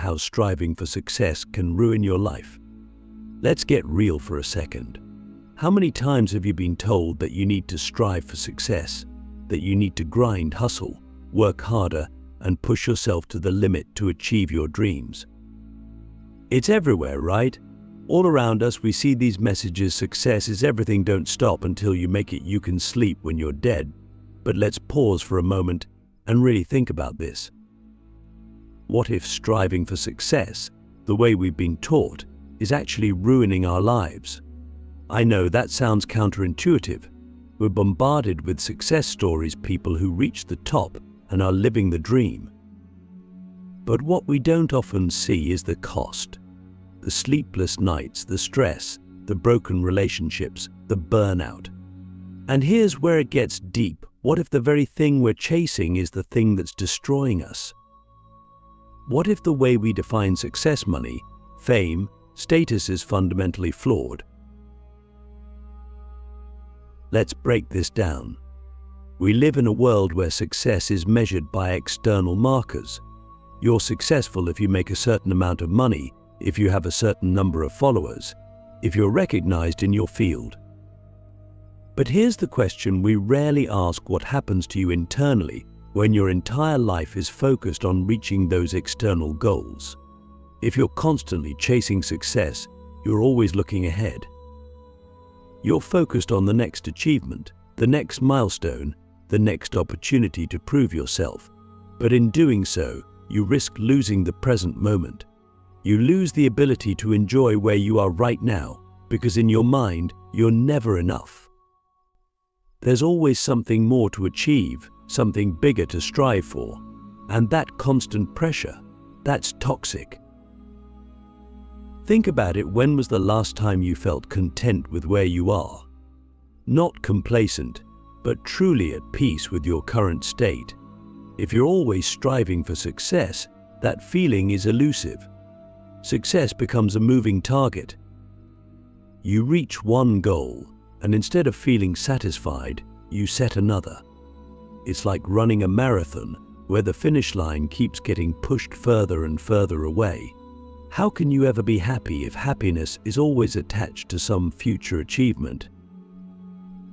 how striving for success can ruin your life. Let's get real for a second. How many times have you been told that you need to strive for success, that you need to grind, hustle, work harder, and push yourself to the limit to achieve your dreams? It's everywhere, right? All around us we see these messages: success is everything, don't stop until you make it, you can sleep when you're dead. But let's pause for a moment and really think about this. What if striving for success, the way we've been taught, is actually ruining our lives? I know that sounds counterintuitive. We're bombarded with success stories, people who reach the top and are living the dream. But what we don't often see is the cost. The sleepless nights, the stress, the broken relationships, the burnout. And here's where it gets deep. What if the very thing we're chasing is the thing that's destroying us? What if the way we define success, money, fame, status is fundamentally flawed? Let's break this down. We live in a world where success is measured by external markers. You're successful if you make a certain amount of money, if you have a certain number of followers, if you're recognized in your field. But here's the question we rarely ask: what happens to you internally when your entire life is focused on reaching those external goals? If you're constantly chasing success, you're always looking ahead. You're focused on the next achievement, the next milestone, the next opportunity to prove yourself. But in doing so, you risk losing the present moment. You lose the ability to enjoy where you are right now, because in your mind, you're never enough. There's always something more to achieve, something bigger to strive for. And that constant pressure, that's toxic. Think about it. When was the last time you felt content with where you are? Not complacent, but truly at peace with your current state. If you're always striving for success, that feeling is elusive. Success becomes a moving target. You reach one goal, and instead of feeling satisfied, you set another. It's like running a marathon where the finish line keeps getting pushed further and further away. How can you ever be happy if happiness is always attached to some future achievement?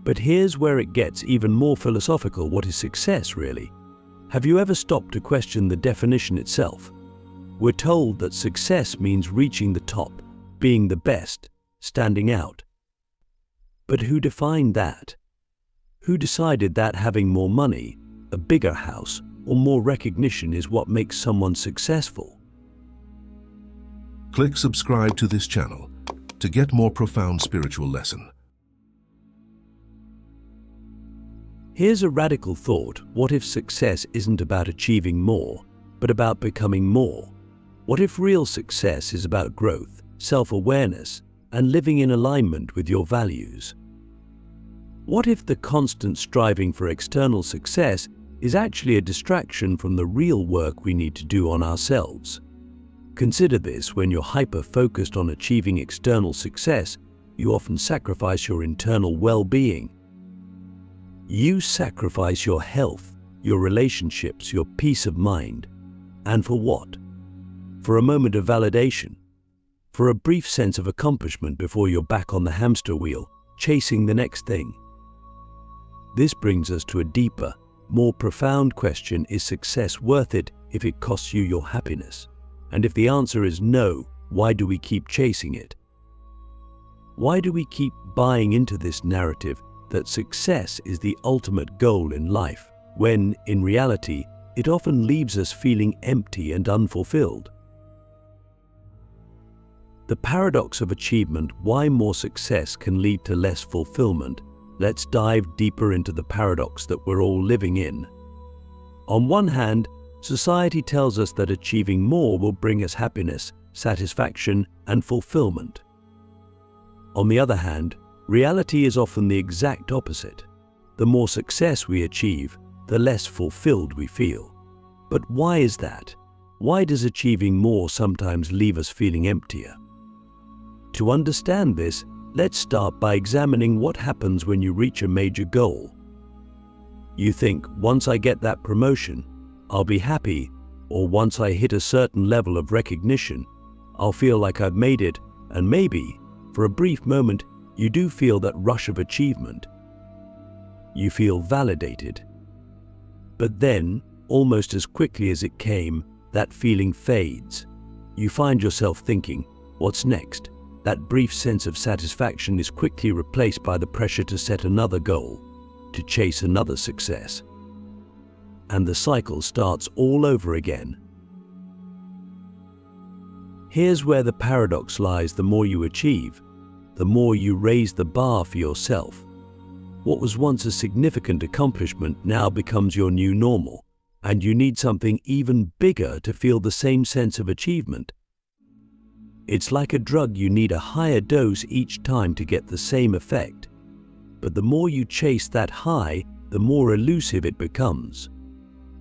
But here's where it gets even more philosophical. What is success, really? Have you ever stopped to question the definition itself? We're told that success means reaching the top, being the best, standing out. But who defined that? Who decided that having more money, a bigger house, or more recognition is what makes someone successful? Click subscribe to this channel to get more profound spiritual lesson. Here's a radical thought. What if success isn't about achieving more, but about becoming more? What if real success is about growth, self-awareness, and living in alignment with your values? What if the constant striving for external success is actually a distraction from the real work we need to do on ourselves? Consider this: when you're hyper-focused on achieving external success, you often sacrifice your internal well-being. You sacrifice your health, your relationships, your peace of mind. And for what? For a moment of validation, for a brief sense of accomplishment before you're back on the hamster wheel, chasing the next thing. This brings us to a deeper, more profound question: is success worth it if it costs you your happiness? And if the answer is no, why do we keep chasing it? Why do we keep buying into this narrative that success is the ultimate goal in life, when, in reality, it often leaves us feeling empty and unfulfilled? The paradox of achievement: why more success can lead to less fulfillment. Let's dive deeper into the paradox that we're all living in. On one hand, society tells us that achieving more will bring us happiness, satisfaction, and fulfillment. On the other hand, reality is often the exact opposite. The more success we achieve, the less fulfilled we feel. But why is that? Why does achieving more sometimes leave us feeling emptier? To understand this, let's start by examining what happens when you reach a major goal. You think, once I get that promotion, I'll be happy, or once I hit a certain level of recognition, I'll feel like I've made it, and maybe, for a brief moment, you do feel that rush of achievement. You feel validated. But then, almost as quickly as it came, that feeling fades. You find yourself thinking, what's next? That brief sense of satisfaction is quickly replaced by the pressure to set another goal, to chase another success. And the cycle starts all over again. Here's where the paradox lies: the more you achieve, the more you raise the bar for yourself. What was once a significant accomplishment now becomes your new normal, and you need something even bigger to feel the same sense of achievement. It's like a drug: you need a higher dose each time to get the same effect. But the more you chase that high, the more elusive it becomes.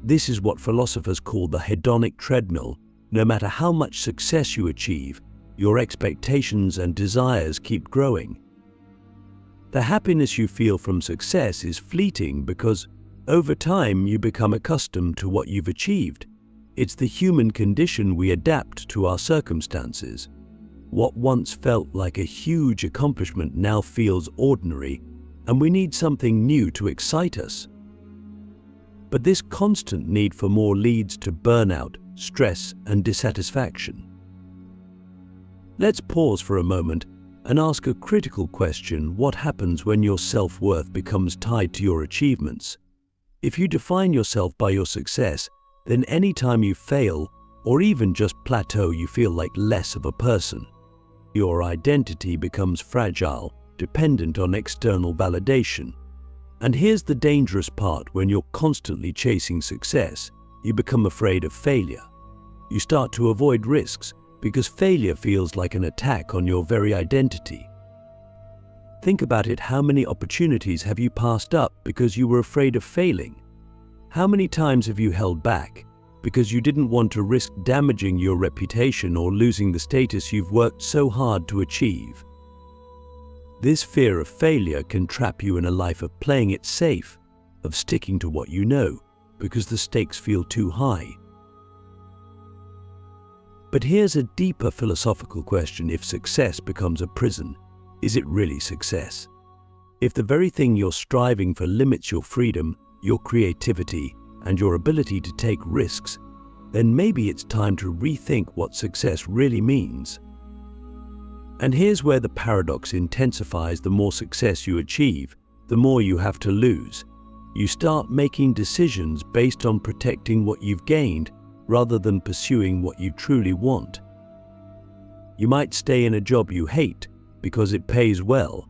This is what philosophers call the hedonic treadmill. No matter how much success you achieve, your expectations and desires keep growing. The happiness you feel from success is fleeting because, over time, you become accustomed to what you've achieved. It's the human condition: we adapt to our circumstances. What once felt like a huge accomplishment now feels ordinary, and we need something new to excite us. But this constant need for more leads to burnout, stress, and dissatisfaction. Let's pause for a moment and ask a critical question: what happens when your self-worth becomes tied to your achievements? If you define yourself by your success, then any time you fail, or even just plateau, you feel like less of a person. Your identity becomes fragile, dependent on external validation. And here's the dangerous part: when you're constantly chasing success, you become afraid of failure. You start to avoid risks because failure feels like an attack on your very identity. Think about it: how many opportunities have you passed up because you were afraid of failing? How many times have you held back because you didn't want to risk damaging your reputation or losing the status you've worked so hard to achieve? This fear of failure can trap you in a life of playing it safe, of sticking to what you know, because the stakes feel too high. But here's a deeper philosophical question: if success becomes a prison, is it really success? If the very thing you're striving for limits your freedom, your creativity, and your ability to take risks, then maybe it's time to rethink what success really means. And here's where the paradox intensifies: the more success you achieve, the more you have to lose. You start making decisions based on protecting what you've gained rather than pursuing what you truly want. You might stay in a job you hate because it pays well,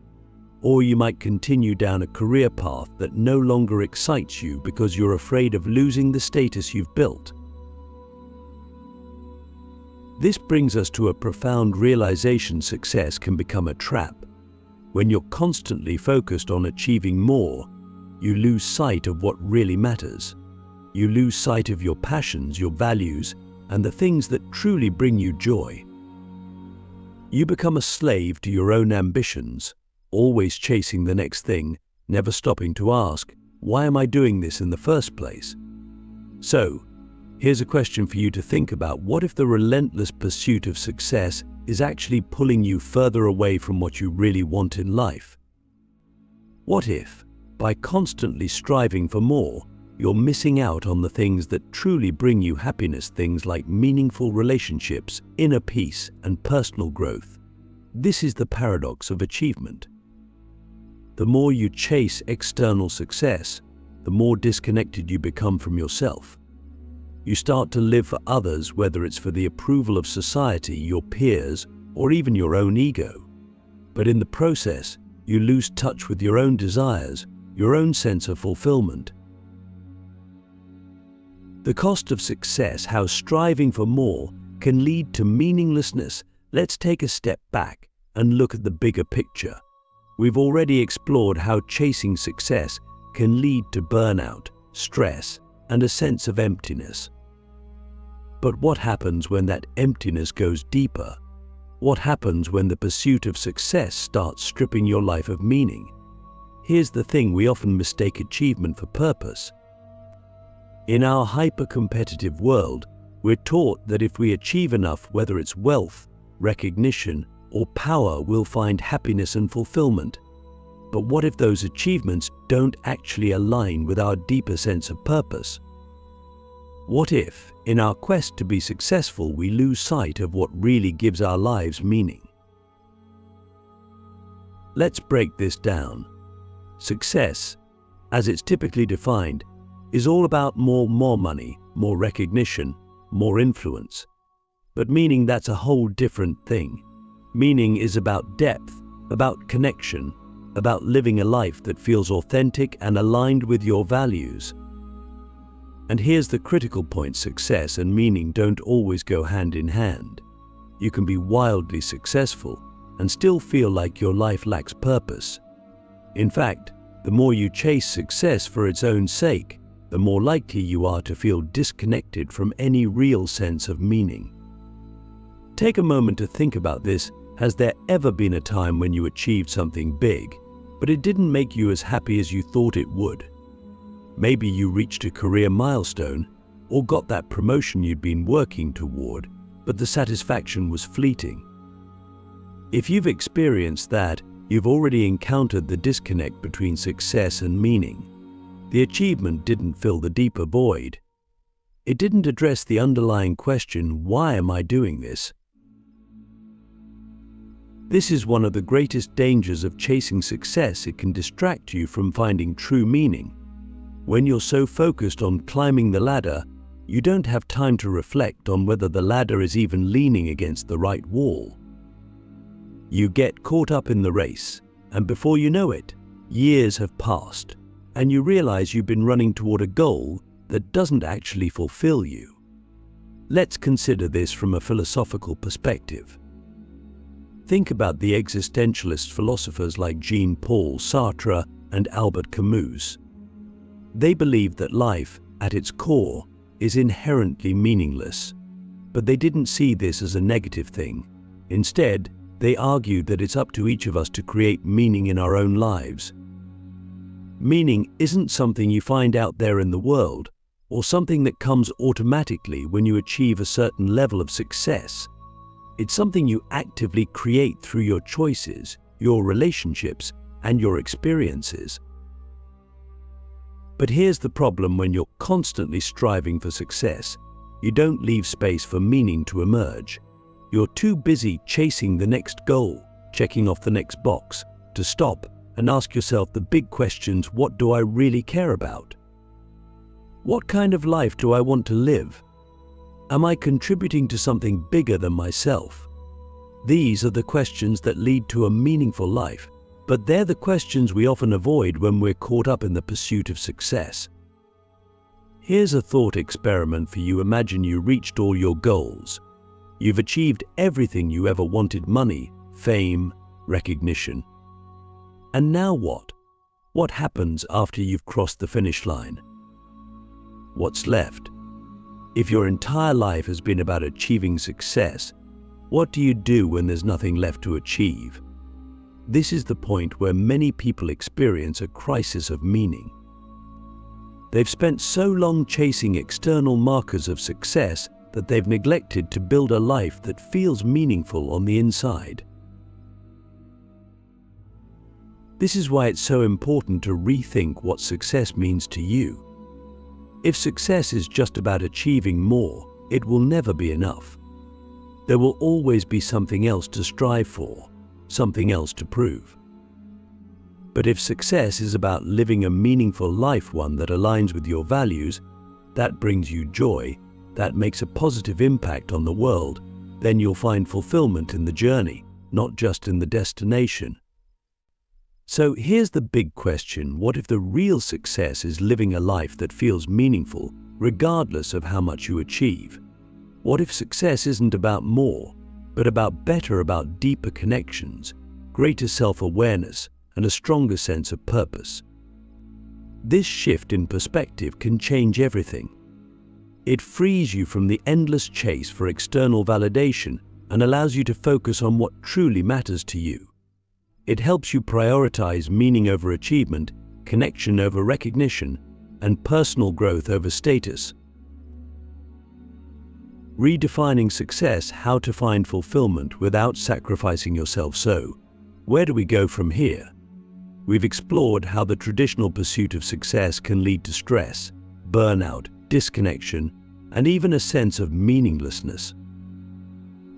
or you might continue down a career path that no longer excites you because you're afraid of losing the status you've built. This brings us to a profound realization: success can become a trap. When you're constantly focused on achieving more, you lose sight of what really matters. You lose sight of your passions, your values, and the things that truly bring you joy. You become a slave to your own ambitions, always chasing the next thing, never stopping to ask, why am I doing this in the first place? So, here's a question for you to think about: what if the relentless pursuit of success is actually pulling you further away from what you really want in life? What if, by constantly striving for more, you're missing out on the things that truly bring you happiness, things like meaningful relationships, inner peace, and personal growth? This is the paradox of achievement. The more you chase external success, the more disconnected you become from yourself. You start to live for others, whether it's for the approval of society, your peers, or even your own ego. But in the process, you lose touch with your own desires, your own sense of fulfillment. The cost of success: how striving for more can lead to meaninglessness. Let's take a step back and look at the bigger picture. We've already explored how chasing success can lead to burnout, stress, and a sense of emptiness. But what happens when that emptiness goes deeper? What happens when the pursuit of success starts stripping your life of meaning? Here's the thing: we often mistake achievement for purpose. In our hyper-competitive world, We're taught that if we achieve enough, whether it's wealth, recognition, or power, we'll find happiness and fulfillment. But what if those achievements don't actually align with our deeper sense of purpose? What if, in our quest to be successful, we lose sight of what really gives our lives meaning? Let's break this down. Success, as it's typically defined, is all about more money, more recognition, more influence. But meaning, that's a whole different thing. Meaning is about depth, about connection, about living a life that feels authentic and aligned with your values. And here's the critical point: success and meaning don't always go hand in hand. You can be wildly successful and still feel like your life lacks purpose. In fact, the more you chase success for its own sake, the more likely you are to feel disconnected from any real sense of meaning. Take a moment to think about this. Has there ever been a time when you achieved something big, but it didn't make you as happy as you thought it would? Maybe you reached a career milestone or got that promotion you'd been working toward, but the satisfaction was fleeting. If you've experienced that, you've already encountered the disconnect between success and meaning. The achievement didn't fill the deeper void. It didn't address the underlying question, why am I doing this? This is one of the greatest dangers of chasing success. It can distract you from finding true meaning. When you're so focused on climbing the ladder, you don't have time to reflect on whether the ladder is even leaning against the right wall. You get caught up in the race, and before you know it, years have passed, and you realize you've been running toward a goal that doesn't actually fulfill you. Let's consider this from a philosophical perspective. Think about the existentialist philosophers like Jean-Paul Sartre and Albert Camus. They believed that life, at its core, is inherently meaningless. But they didn't see this as a negative thing. Instead, they argued that it's up to each of us to create meaning in our own lives. Meaning isn't something you find out there in the world, or something that comes automatically when you achieve a certain level of success. It's something you actively create through your choices, your relationships, and your experiences. But here's the problem: when you're constantly striving for success, you don't leave space for meaning to emerge. You're too busy chasing the next goal, checking off the next box, to stop and ask yourself the big questions. What do I really care about? What kind of life do I want to live? Am I contributing to something bigger than myself? These are the questions that lead to a meaningful life, but they're the questions we often avoid when we're caught up in the pursuit of success. Here's a thought experiment for you. Imagine you reached all your goals. You've achieved everything you ever wanted: money, fame, recognition. And now what? What happens after you've crossed the finish line? What's left? If your entire life has been about achieving success, what do you do when there's nothing left to achieve? This is the point where many people experience a crisis of meaning. They've spent so long chasing external markers of success that they've neglected to build a life that feels meaningful on the inside. This is why it's so important to rethink what success means to you. If success is just about achieving more, it will never be enough. There will always be something else to strive for, something else to prove. But if success is about living a meaningful life, one that aligns with your values, that brings you joy, that makes a positive impact on the world, then you'll find fulfillment in the journey, not just in the destination. So here's the big question: what if the real success is living a life that feels meaningful, regardless of how much you achieve? What if success isn't about more, but about better, about deeper connections, greater self-awareness, and a stronger sense of purpose? This shift in perspective can change everything. It frees you from the endless chase for external validation and allows you to focus on what truly matters to you. It helps you prioritize meaning over achievement, connection over recognition, and personal growth over status. redefining success, how to find fulfillment without sacrificing yourself. So, where do we go from here? We've explored how the traditional pursuit of success can lead to stress, burnout, disconnection, and even a sense of meaninglessness.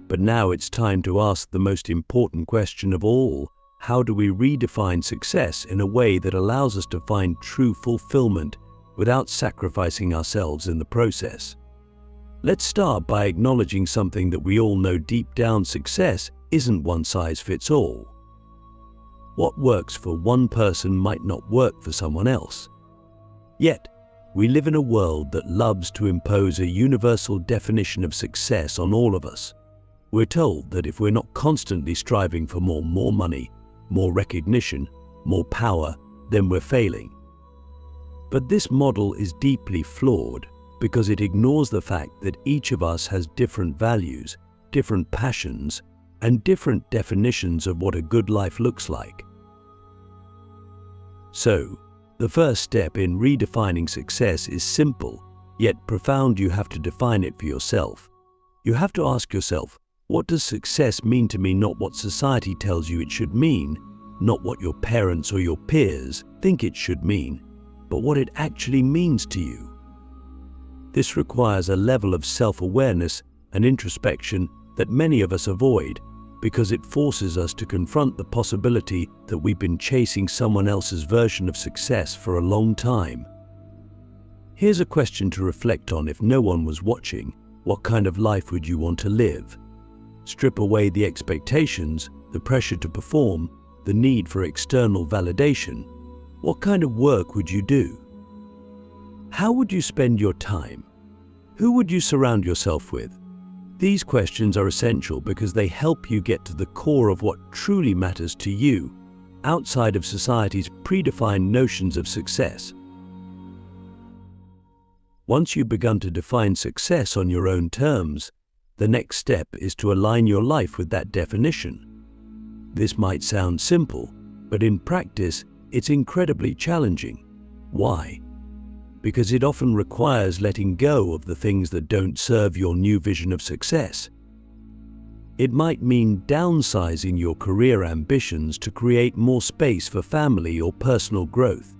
But now it's time to ask the most important question of all: how do we redefine success in a way that allows us to find true fulfillment without sacrificing ourselves in the process? Let's start by acknowledging something that we all know deep down: success isn't one size fits all. What works for one person might not work for someone else. Yet, we live in a world that loves to impose a universal definition of success on all of us. We're told that if we're not constantly striving for more money, more recognition, more power, then we're failing. But this model is deeply flawed because it ignores the fact that each of us has different values, different passions, and different definitions of what a good life looks like. So, the first step in redefining success is simple, yet profound. You have to define it for yourself. You have to ask yourself, what does success mean to me? Not what society tells you it should mean, not what your parents or your peers think it should mean, but what it actually means to you. This requires a level of self-awareness and introspection that many of us avoid because it forces us to confront the possibility that we've been chasing someone else's version of success for a long time. Here's a question to reflect on: if no one was watching, what kind of life would you want to live? Strip away the expectations, the pressure to perform, the need for external validation. What kind of work would you do? How would you spend your time? Who would you surround yourself with? These questions are essential because they help you get to the core of what truly matters to you, outside of society's predefined notions of success. Once you've begun to define success on your own terms, the next step is to align your life with that definition. This might sound simple, but in practice, it's incredibly challenging. Why? Because it often requires letting go of the things that don't serve your new vision of success. It might mean downsizing your career ambitions to create more space for family or personal growth.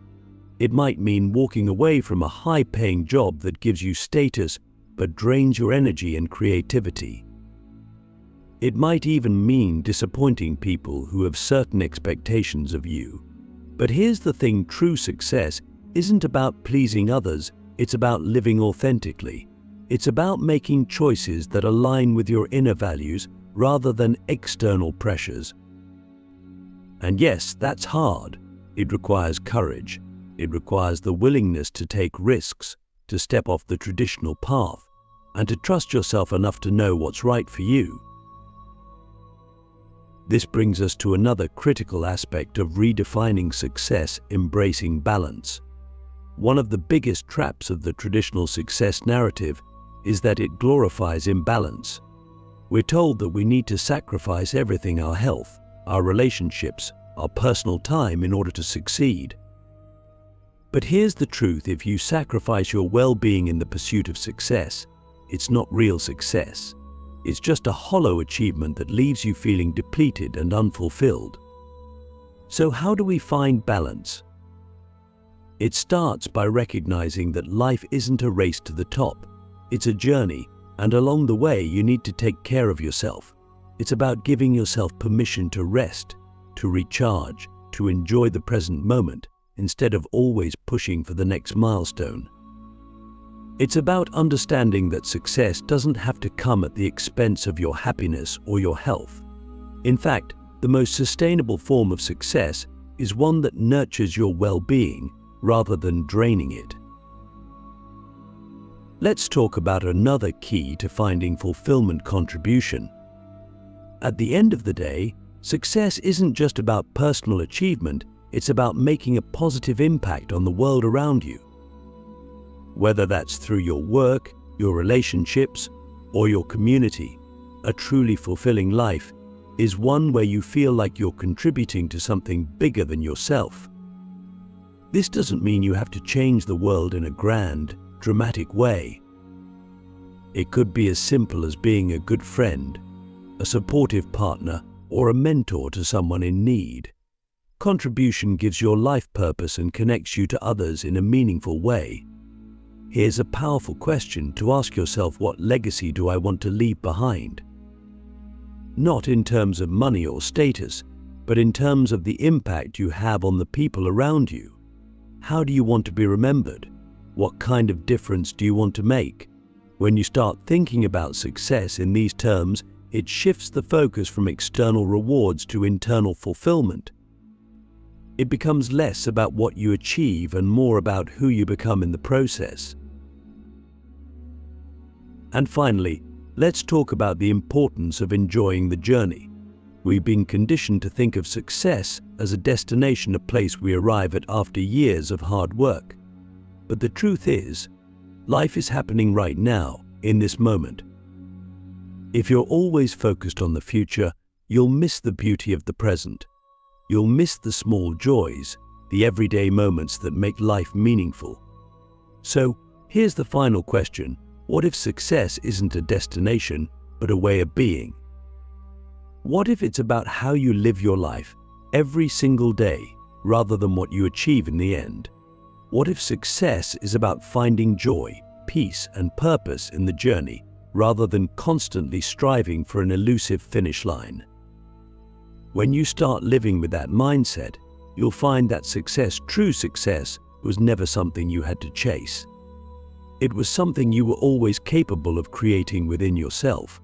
It might mean walking away from a high-paying job that gives you status but drains your energy and creativity. It might even mean disappointing people who have certain expectations of you. But here's the thing: true success isn't about pleasing others, it's about living authentically. It's about making choices that align with your inner values rather than external pressures. And yes, that's hard. It requires courage. It requires the willingness to take risks, to step off the traditional path, and to trust yourself enough to know what's right for you. This brings us to another critical aspect of redefining success: embracing balance. One of the biggest traps of the traditional success narrative is that it glorifies imbalance. We're told that we need to sacrifice everything: our health, our relationships, our personal time in order to succeed. But here's the truth: if you sacrifice your well-being in the pursuit of success, it's not real success. It's just a hollow achievement that leaves you feeling depleted and unfulfilled. So how do we find balance? It starts by recognizing that life isn't a race to the top. It's a journey, and along the way you need to take care of yourself. It's about giving yourself permission to rest, to recharge, to enjoy the present moment, instead of always pushing for the next milestone. It's about understanding that success doesn't have to come at the expense of your happiness or your health. In fact, the most sustainable form of success is one that nurtures your well-being rather than draining it. Let's talk about another key to finding fulfillment: contribution. At the end of the day, success isn't just about personal achievement, it's about making a positive impact on the world around you. Whether that's through your work, your relationships, or your community, a truly fulfilling life is one where you feel like you're contributing to something bigger than yourself. This doesn't mean you have to change the world in a grand, dramatic way. It could be as simple as being a good friend, a supportive partner, or a mentor to someone in need. Contribution gives your life purpose and connects you to others in a meaningful way. Here's a powerful question to ask yourself: what legacy do I want to leave behind? Not in terms of money or status, but in terms of the impact you have on the people around you. How do you want to be remembered? What kind of difference do you want to make? When you start thinking about success in these terms, it shifts the focus from external rewards to internal fulfillment. It becomes less about what you achieve and more about who you become in the process. And finally, let's talk about the importance of enjoying the journey. We've been conditioned to think of success as a destination, a place we arrive at after years of hard work. But the truth is, life is happening right now, in this moment. If you're always focused on the future, you'll miss the beauty of the present. You'll miss the small joys, the everyday moments that make life meaningful. So, here's the final question. What if success isn't a destination, but a way of being? What if it's about how you live your life every single day, rather than what you achieve in the end? What if success is about finding joy, peace, and purpose in the journey, rather than constantly striving for an elusive finish line? When you start living with that mindset, you'll find that success, true success, was never something you had to chase. It was something you were always capable of creating within yourself.